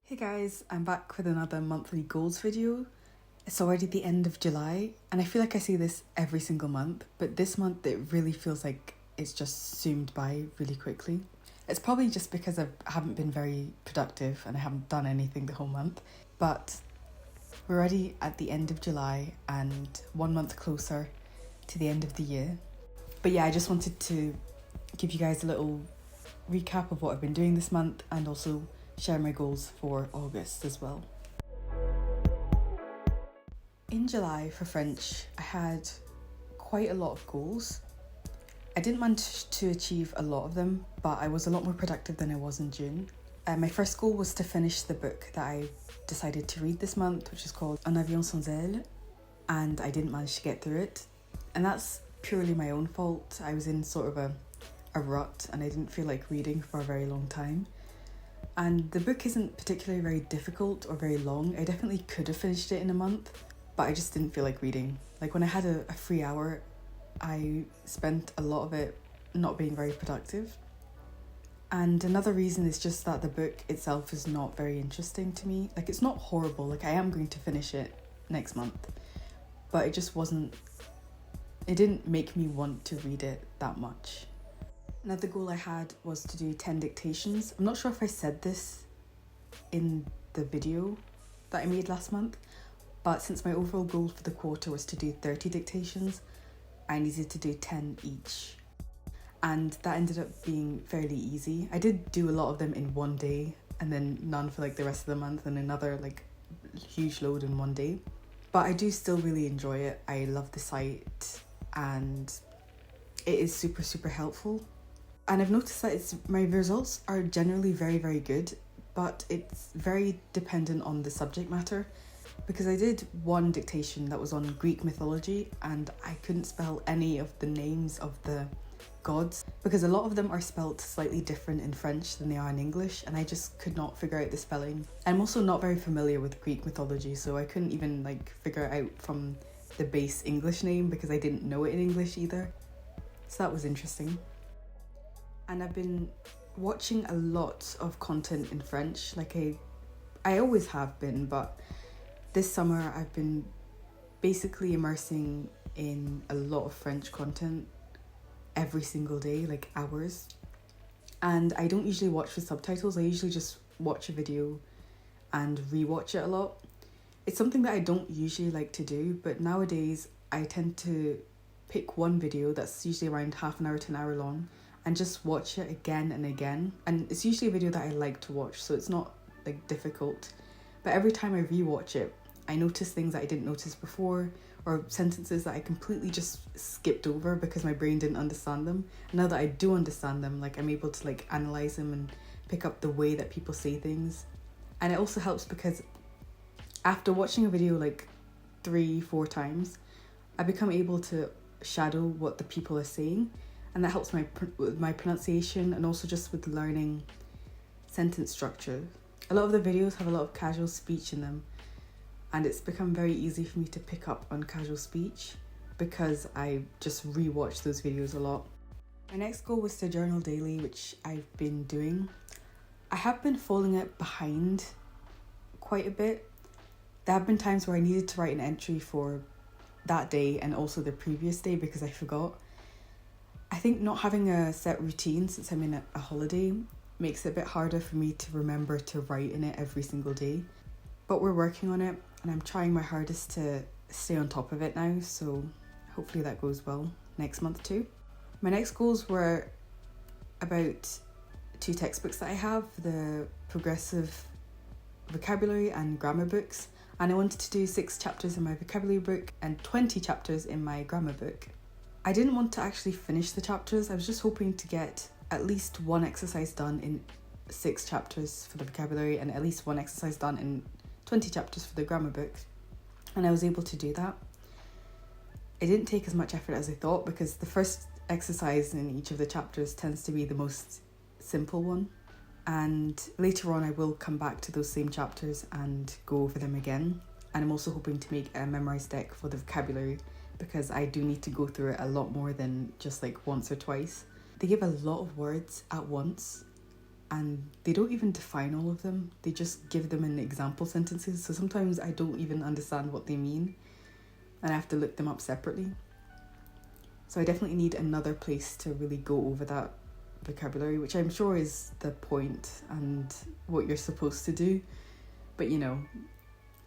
Hey guys, I'm back with another monthly goals video. It's already the end of July, and I feel like I say this every single month, but this month it really feels like it's just zoomed by really quickly. It's probably just because I haven't been very productive and I haven't done anything the whole month, but we're already at the end of July and 1 month closer to the end of the year. But yeah, I just wanted to give you guys a little recap of what I've been doing this month and also share my goals for August as well. In July for French, I had quite a lot of goals. I didn't manage to achieve a lot of them, but I was a lot more productive than I was in June. My first goal was to finish the book that I decided to read this month, which is called Un avion sans ailes, and I didn't manage to get through it. And that's purely my own fault. I was in sort of a rut and I didn't feel like reading for a very long time. And the book isn't particularly very difficult or very long. I definitely could have finished it in a month, but I just didn't feel like reading. Like when I had a free hour, I spent a lot of it not being very productive. And another reason is just that the book itself is not very interesting to me. Like it's not horrible, like I am going to finish it next month, but it didn't make me want to read it that much. Another goal I had was to do 10 dictations. I'm not sure if I said this in the video that I made last month, but since my overall goal for the quarter was to do 30 dictations, I needed to do 10 each. And that ended up being fairly easy. I did do a lot of them in one day and then none for like the rest of the month and another like huge load in one day. But I do still really enjoy it. I love the site and it is super, super helpful. And I've noticed that my results are generally very, very good, but it's very dependent on the subject matter. Because I did one dictation that was on Greek mythology and I couldn't spell any of the names of the gods because a lot of them are spelt slightly different in French than they are in English, and I just could not figure out the spelling. I'm also not very familiar with Greek mythology, so I couldn't even figure it out from the base English name because I didn't know it in English either. So that was interesting. And I've been watching a lot of content in French, I always have been, but this summer I've been basically immersing in a lot of French content every single day, like hours. And I don't usually watch with subtitles, I usually just watch a video and rewatch it a lot. It's something that I don't usually like to do, but nowadays I tend to pick one video that's usually around half an hour to an hour long and just watch it again and again. And it's usually a video that I like to watch, so it's not difficult. But every time I rewatch it, I notice things that I didn't notice before, or sentences that I completely just skipped over because my brain didn't understand them. And now that I do understand them, I'm able to analyze them and pick up the way that people say things. And it also helps because after watching a video 3-4 times, I become able to shadow what the people are saying, and that helps with my pronunciation and also just with learning sentence structure. A lot of the videos have a lot of casual speech in them, and it's become very easy for me to pick up on casual speech because I just rewatch those videos a lot. My next goal was to journal daily, which I've been doing. I have been falling out behind quite a bit. There have been times where I needed to write an entry for that day and also the previous day because I forgot. I think not having a set routine since I'm in a holiday makes it a bit harder for me to remember to write in it every single day. But we're working on it and I'm trying my hardest to stay on top of it now, so hopefully that goes well next month too. My next goals were about 2 textbooks that I have, the progressive vocabulary and grammar books, and I wanted to do 6 chapters in my vocabulary book and 20 chapters in my grammar book. I didn't want to actually finish the chapters, I was just hoping to get at least 1 exercise done in 6 chapters for the vocabulary and at least 1 exercise done in 20 chapters for the grammar book, and I was able to do that. It didn't take as much effort as I thought because the first exercise in each of the chapters tends to be the most simple one, and later on I will come back to those same chapters and go over them again. And I'm also hoping to make a memorise deck for the vocabulary because I do need to go through it a lot more than just once or twice. They give a lot of words at once and they don't even define all of them. They just give them in example sentences. So sometimes I don't even understand what they mean and I have to look them up separately. So I definitely need another place to really go over that vocabulary, which I'm sure is the point and what you're supposed to do. But you know,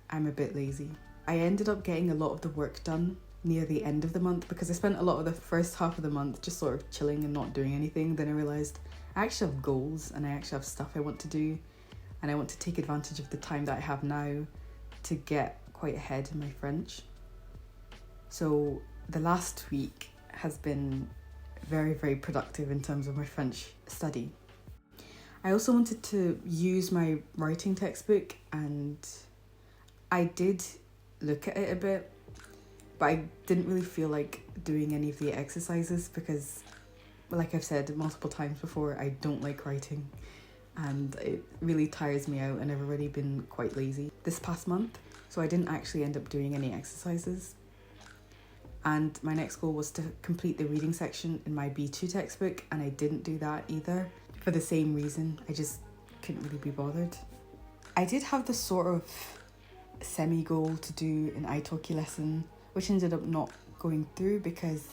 I'm a bit lazy. I ended up getting a lot of the work done near the end of the month because I spent a lot of the first half of the month just sort of chilling and not doing anything. Then I realised I actually have goals and I actually have stuff I want to do, and I want to take advantage of the time that I have now to get quite ahead in my French. So the last week has been very, very productive in terms of my French study. I also wanted to use my writing textbook, and I did look at it a bit, but I didn't really feel like doing any of the exercises because, like I've said multiple times before, I don't like writing and it really tires me out, and I've already been quite lazy this past month, so I didn't actually end up doing any exercises. And my next goal was to complete the reading section in my B2 textbook, and I didn't do that either for the same reason. I just couldn't really be bothered. I did have the sort of semi-goal to do an italki lesson, which ended up not going through because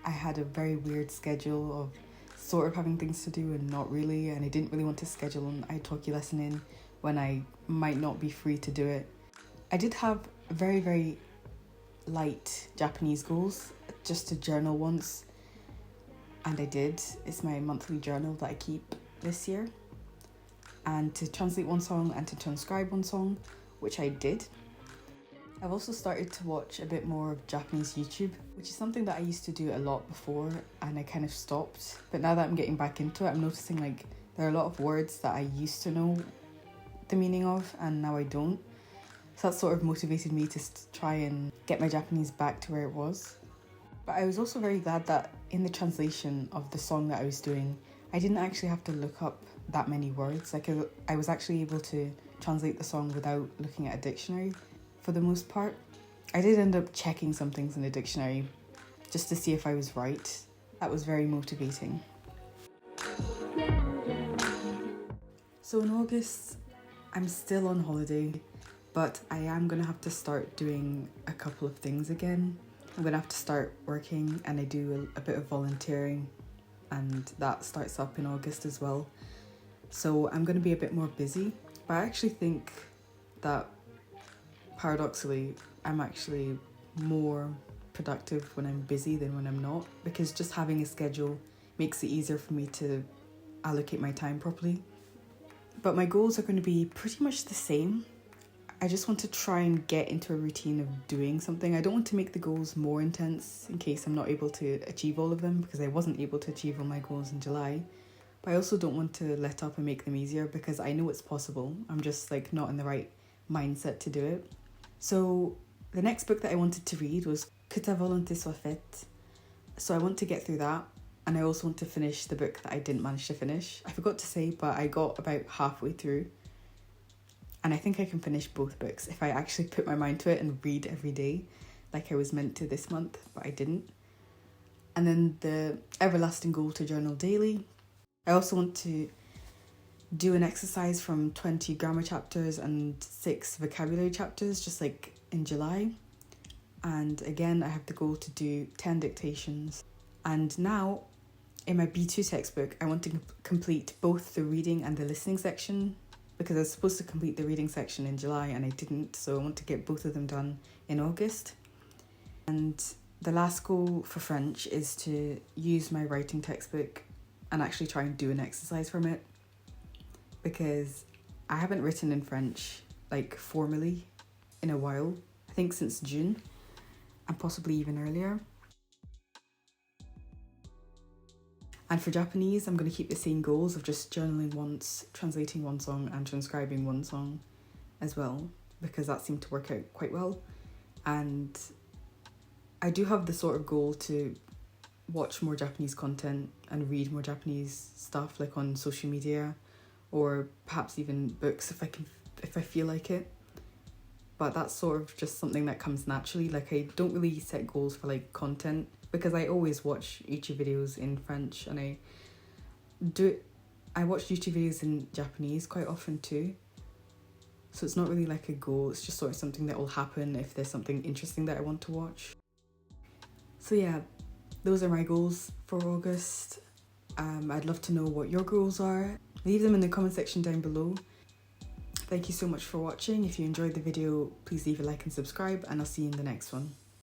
I had a very weird schedule of sort of having things to do and not really, and I didn't really want to schedule an italki lesson in when I might not be free to do it. I did have very, very light Japanese goals, just to journal once, and I did. It's my monthly journal that I keep this year, and to translate one song and to transcribe one song, which I did. I've also started to watch a bit more of Japanese YouTube, which is something that I used to do a lot before and I kind of stopped, but now that I'm getting back into it, I'm noticing like there are a lot of words that I used to know the meaning of and now I don't. So that sort of motivated me to try and get my Japanese back to where it was. But I was also very glad that in the translation of the song that I was doing, I didn't actually have to look up that many words. Like I was actually able to translate the song without looking at a dictionary for the most part. I did end up checking some things in the dictionary just to see if I was right. That was very motivating. So in August, I'm still on holiday, but I am going to have to start doing a couple of things again. I'm going to have to start working, and I do a bit of volunteering, and that starts up in August as well. So I'm going to be a bit more busy, but I actually think that paradoxically, I'm actually more productive when I'm busy than when I'm not, because just having a schedule makes it easier for me to allocate my time properly. But my goals are going to be pretty much the same. I just want to try and get into a routine of doing something. I don't want to make the goals more intense in case I'm not able to achieve all of them, because I wasn't able to achieve all my goals in July. But I also don't want to let up and make them easier, because I know it's possible. I'm just like not in the right mindset to do it. So the next book that I wanted to read was Que ta volonté soit faite. So I want to get through that. And I also want to finish the book that I didn't manage to finish. I forgot to say, but I got about halfway through. And I think I can finish both books if I actually put my mind to it and read every day like I was meant to this month, but I didn't. And then the everlasting goal to journal daily. I also want to do an exercise from 20 grammar chapters and 6 vocabulary chapters, just like in July. And again, I have the goal to do 10 dictations. And now, in my B2 textbook, I want to complete both the reading and the listening section, because I was supposed to complete the reading section in July and I didn't, so I want to get both of them done in August. And the last goal for French is to use my writing textbook and actually try and do an exercise from it, because I haven't written in French like formally in a while. I think since June, and possibly even earlier. And for Japanese, I'm going to keep the same goals of just journaling once, translating one song and transcribing one song as well, because that seemed to work out quite well. And I do have the sort of goal to watch more Japanese content and read more Japanese stuff, like on social media, or perhaps even books if I feel like it. But that's sort of just something that comes naturally. Like I don't really set goals for like content, because I always watch YouTube videos in French and I do it I watch YouTube videos in Japanese quite often too. So it's not really like a goal, it's just sort of something that will happen if there's something interesting that I want to watch. So yeah, those are my goals for August. I'd love to know what your goals are. Leave them in the comment section down below. Thank you so much for watching. If you enjoyed the video, please leave a like and subscribe, and I'll see you in the next one.